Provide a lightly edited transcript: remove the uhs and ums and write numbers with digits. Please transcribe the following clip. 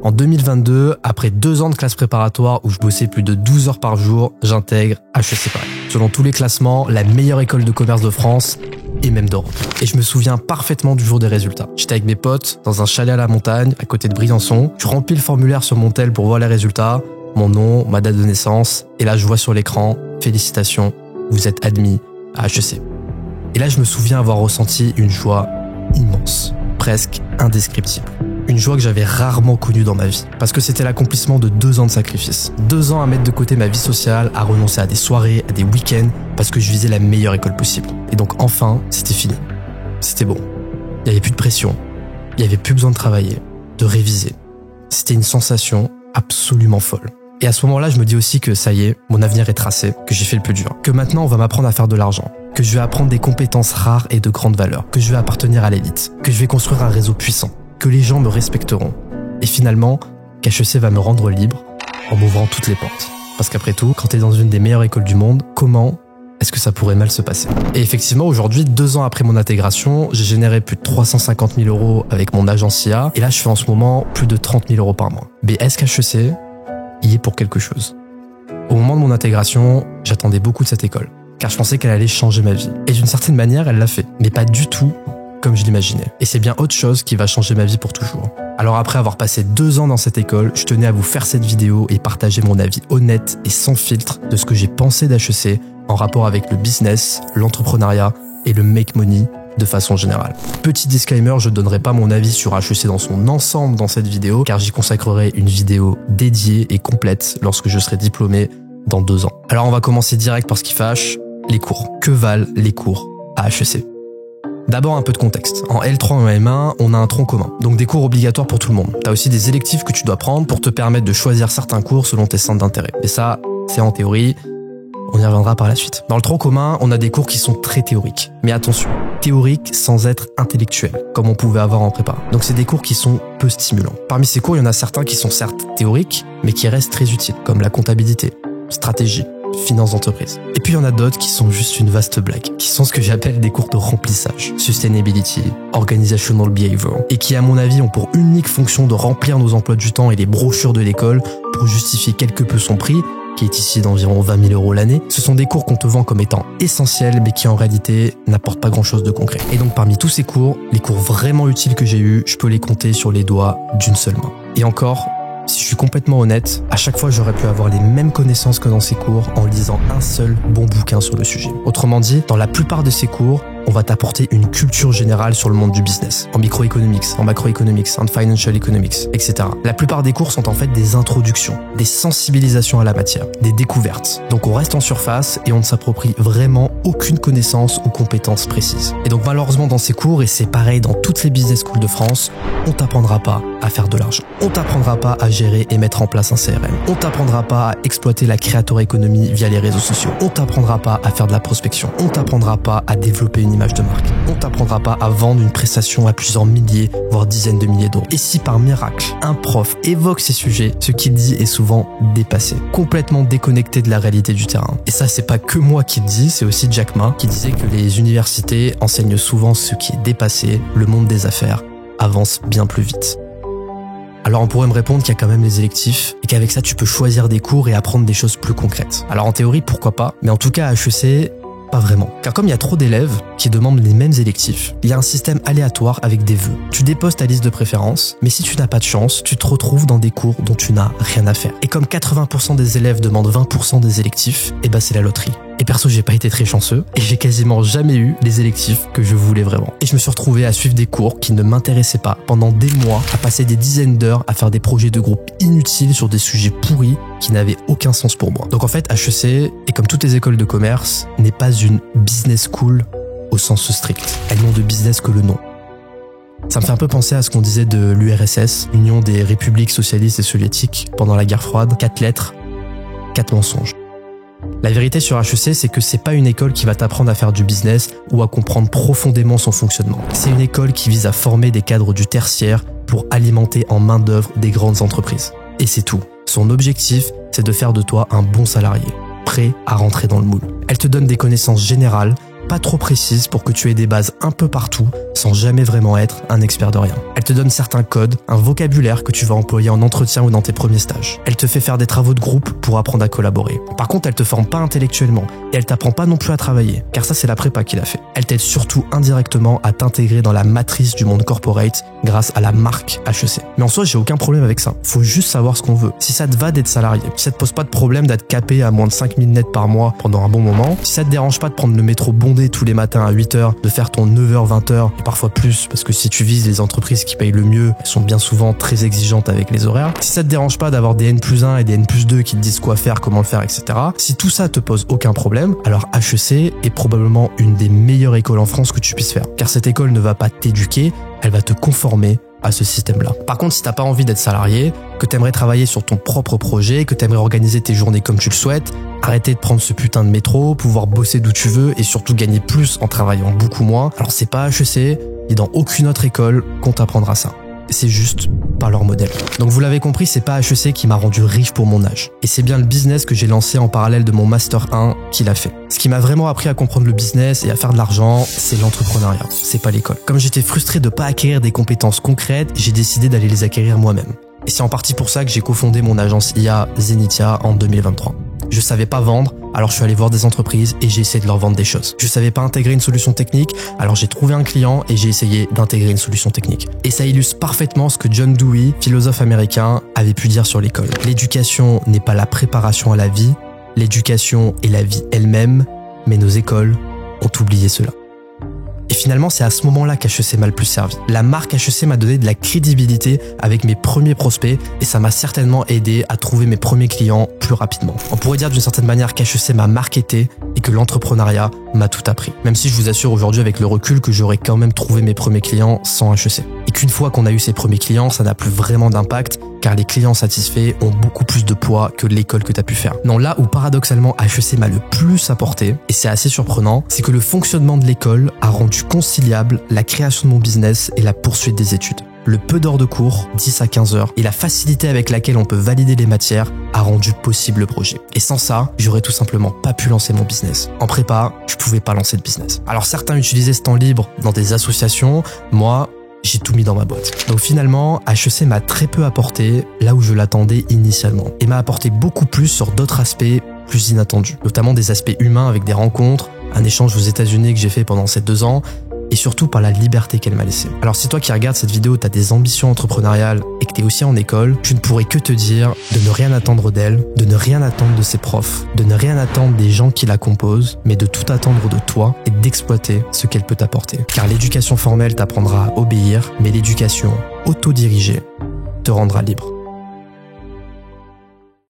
En 2022, après 2 ans de classe préparatoire où je bossais plus de 12 heures par jour, j'intègre HEC Paris. Selon tous les classements, la meilleure école de commerce de France et même d'Europe. Et je me souviens parfaitement du jour des résultats. J'étais avec mes potes dans un chalet à la montagne, à côté de Briançon. Je remplis le formulaire sur mon tel pour voir les résultats, mon nom, ma date de naissance, et là je vois sur l'écran, félicitations, vous êtes admis à HEC. Et là je me souviens avoir ressenti une joie immense, presque indescriptible. Une joie que j'avais rarement connue dans ma vie. Parce que c'était l'accomplissement de 2 ans de sacrifice. 2 ans à mettre de côté ma vie sociale, à renoncer à des soirées, à des week-ends, parce que je visais la meilleure école possible. Et donc enfin, c'était fini. C'était bon. Il n'y avait plus de pression. Il n'y avait plus besoin de travailler, de réviser. C'était une sensation absolument folle. Et à ce moment-là, je me dis aussi que ça y est, mon avenir est tracé, que j'ai fait le plus dur. Que maintenant, on va m'apprendre à faire de l'argent. Que je vais apprendre des compétences rares et de grande valeur. Que je vais appartenir à l'élite. Que je vais construire un réseau puissant. Que les gens me respecteront. Et finalement, qu'HEC va me rendre libre en m'ouvrant toutes les portes. Parce qu'après tout, quand t'es dans une des meilleures écoles du monde, comment est-ce que ça pourrait mal se passer? Et effectivement, aujourd'hui, 2 ans après mon intégration, j'ai généré plus de 350 000 euros avec mon agence IA. Et là, je fais en ce moment plus de 30 000 euros par mois. Mais est-ce qu'HEC y est pour quelque chose? Au moment de mon intégration, j'attendais beaucoup de cette école. Car je pensais qu'elle allait changer ma vie. Et d'une certaine manière, elle l'a fait. Mais pas du tout comme je l'imaginais. Et c'est bien autre chose qui va changer ma vie pour toujours. Alors après avoir passé 2 ans dans cette école, je tenais à vous faire cette vidéo et partager mon avis honnête et sans filtre de ce que j'ai pensé d'HEC en rapport avec le business, l'entrepreneuriat et le make money de façon générale. Petit disclaimer, je ne donnerai pas mon avis sur HEC dans son ensemble dans cette vidéo car j'y consacrerai une vidéo dédiée et complète lorsque je serai diplômé dans 2 ans. Alors on va commencer direct par ce qui fâche, les cours. Que valent les cours à HEC? D'abord un peu de contexte. En L3 et en M1, on a un tronc commun, donc des cours obligatoires pour tout le monde. T'as aussi des électifs que tu dois prendre pour te permettre de choisir certains cours selon tes centres d'intérêt. Et ça, c'est en théorie, on y reviendra par la suite. Dans le tronc commun, on a des cours qui sont très théoriques. Mais attention, théoriques sans être intellectuels, comme on pouvait avoir en prépa. Donc c'est des cours qui sont peu stimulants. Parmi ces cours, il y en a certains qui sont certes théoriques, mais qui restent très utiles, comme la comptabilité, stratégie, finance d'entreprise. Et puis il y en a d'autres qui sont juste une vaste blague, qui sont ce que j'appelle des cours de remplissage, sustainability, organizational behavior, et qui à mon avis ont pour unique fonction de remplir nos emplois du temps et les brochures de l'école pour justifier quelque peu son prix, qui est ici d'environ 20 000 euros l'année. Ce sont des cours qu'on te vend comme étant essentiels, mais qui en réalité n'apportent pas grand chose de concret. Et donc parmi tous ces cours, les cours vraiment utiles que j'ai eus, je peux les compter sur les doigts d'une seule main. Et encore, si je suis complètement honnête, à chaque fois j'aurais pu avoir les mêmes connaissances que dans ces cours en lisant un seul bon bouquin sur le sujet. Autrement dit, dans la plupart de ces cours, on va t'apporter une culture générale sur le monde du business, en microeconomics, en macroeconomics, en financial economics, etc. La plupart des cours sont en fait des introductions, des sensibilisations à la matière, des découvertes. Donc on reste en surface et on ne s'approprie vraiment aucune connaissance ou compétence précise. Et donc malheureusement dans ces cours, et c'est pareil dans toutes les business schools de France, on t'apprendra pas à faire de l'argent. On t'apprendra pas à gérer et mettre en place un CRM. On t'apprendra pas à exploiter la creator economy via les réseaux sociaux. On t'apprendra pas à faire de la prospection. On t'apprendra pas à développer une image de marque. On t'apprendra pas à vendre une prestation à plusieurs milliers, voire dizaines de milliers d'euros. Et si par miracle, un prof évoque ces sujets, ce qu'il dit est souvent dépassé, complètement déconnecté de la réalité du terrain. Et ça, c'est pas que moi qui le dis, c'est aussi Jack Ma qui disait que les universités enseignent souvent ce qui est dépassé, le monde des affaires avance bien plus vite. Alors on pourrait me répondre qu'il y a quand même les électifs et qu'avec ça tu peux choisir des cours et apprendre des choses plus concrètes. Alors en théorie pourquoi pas, mais en tout cas à HEC, pas vraiment. Car comme il y a trop d'élèves qui demandent les mêmes électifs, il y a un système aléatoire avec des vœux. Tu déposes ta liste de préférences, mais si tu n'as pas de chance, tu te retrouves dans des cours dont tu n'as rien à faire. Et comme 80% des élèves demandent 20% des électifs, et bah c'est la loterie. Et perso, j'ai pas été très chanceux et j'ai quasiment jamais eu les électifs que je voulais vraiment. Et je me suis retrouvé à suivre des cours qui ne m'intéressaient pas pendant des mois, à passer des dizaines d'heures à faire des projets de groupe inutiles sur des sujets pourris qui n'avaient aucun sens pour moi. Donc en fait, HEC, et comme toutes les écoles de commerce, n'est pas une business school au sens strict. Elles n'ont de business que le nom. Ça me fait un peu penser à ce qu'on disait de l'URSS, Union des républiques socialistes et soviétiques, pendant la guerre froide. 4 lettres, 4 mensonges. La vérité sur HEC, c'est que c'est pas une école qui va t'apprendre à faire du business ou à comprendre profondément son fonctionnement. C'est une école qui vise à former des cadres du tertiaire pour alimenter en main-d'œuvre des grandes entreprises. Et c'est tout. Son objectif, c'est de faire de toi un bon salarié, prêt à rentrer dans le moule. Elle te donne des connaissances générales, pas trop précises pour que tu aies des bases un peu partout sans jamais vraiment être un expert de rien. Elle te donne certains codes, un vocabulaire que tu vas employer en entretien ou dans tes premiers stages. Elle te fait faire des travaux de groupe pour apprendre à collaborer. Par contre, elle te forme pas intellectuellement et elle t'apprend pas non plus à travailler, car ça c'est la prépa qui l'a fait. Elle t'aide surtout indirectement à t'intégrer dans la matrice du monde corporate grâce à la marque HEC. Mais en soi, j'ai aucun problème avec ça. Faut juste savoir ce qu'on veut. Si ça te va d'être salarié, si ça te pose pas de problème d'être capé à moins de 5000 nets par mois pendant un bon moment, si ça te dérange pas de prendre le métro bondé tous les matins à 8h, de faire ton 9h, 20h et parfois plus, parce que si tu vises les entreprises qui payent le mieux, elles sont bien souvent très exigeantes avec les horaires. Si ça te dérange pas d'avoir des N+1 et des N+2 qui te disent quoi faire, comment le faire, etc. Si tout ça te pose aucun problème, alors HEC est probablement une des meilleures écoles en France que tu puisses faire. Car cette école ne va pas t'éduquer, elle va te conformer à ce système-là. Par contre, si t'as pas envie d'être salarié, que t'aimerais travailler sur ton propre projet, que t'aimerais organiser tes journées comme tu le souhaites, arrêter de prendre ce putain de métro, pouvoir bosser d'où tu veux et surtout gagner plus en travaillant beaucoup moins, alors c'est pas HEC et dans aucune autre école qu'on t'apprendra ça. C'est juste pas leur modèle. Donc vous l'avez compris, c'est pas HEC qui m'a rendu riche pour mon âge. Et c'est bien le business que j'ai lancé en parallèle de mon Master 1 qui l'a fait. Ce qui m'a vraiment appris à comprendre le business et à faire de l'argent, c'est l'entrepreneuriat. C'est pas l'école. Comme j'étais frustré de pas acquérir des compétences concrètes, j'ai décidé d'aller les acquérir moi-même. Et c'est en partie pour ça que j'ai cofondé mon agence IA Zenitia en 2023. Je savais pas vendre, alors je suis allé voir des entreprises et j'ai essayé de leur vendre des choses. Je savais pas intégrer une solution technique, alors j'ai trouvé un client et j'ai essayé d'intégrer une solution technique. Et ça illustre parfaitement ce que John Dewey, philosophe américain, avait pu dire sur l'école. L'éducation n'est pas la préparation à la vie, l'éducation est la vie elle-même, mais nos écoles ont oublié cela. Et finalement, c'est à ce moment-là qu'HEC m'a le plus servi. La marque HEC m'a donné de la crédibilité avec mes premiers prospects et ça m'a certainement aidé à trouver mes premiers clients plus rapidement. On pourrait dire d'une certaine manière qu'HEC m'a marketé et que l'entrepreneuriat m'a tout appris. Même si je vous assure aujourd'hui avec le recul que j'aurais quand même trouvé mes premiers clients sans HEC. Et qu'une fois qu'on a eu ces premiers clients, ça n'a plus vraiment d'impact car les clients satisfaits ont beaucoup plus de poids que l'école que tu as pu faire. Non, là où paradoxalement HEC m'a le plus apporté, et c'est assez surprenant, c'est que le fonctionnement de l'école a rendu conciliable la création de mon business et la poursuite des études. Le peu d'heures de cours, 10 à 15 heures, et la facilité avec laquelle on peut valider les matières a rendu possible le projet. Et sans ça, j'aurais tout simplement pas pu lancer mon business. En prépa, je pouvais pas lancer de business. Alors certains utilisaient ce temps libre dans des associations, moi, j'ai tout mis dans ma boîte. Donc finalement, HEC m'a très peu apporté là où je l'attendais initialement et m'a apporté beaucoup plus sur d'autres aspects plus inattendus, notamment des aspects humains avec des rencontres, un échange aux États-Unis que j'ai fait pendant ces 2 ans et surtout par la liberté qu'elle m'a laissée. Alors si toi qui regardes cette vidéo, t'as des ambitions entrepreneuriales et que t'es aussi en école, je ne pourrais que te dire de ne rien attendre d'elle, de ne rien attendre de ses profs, de ne rien attendre des gens qui la composent, mais de tout attendre de toi et d'exploiter ce qu'elle peut t'apporter. Car l'éducation formelle t'apprendra à obéir, mais l'éducation autodirigée te rendra libre.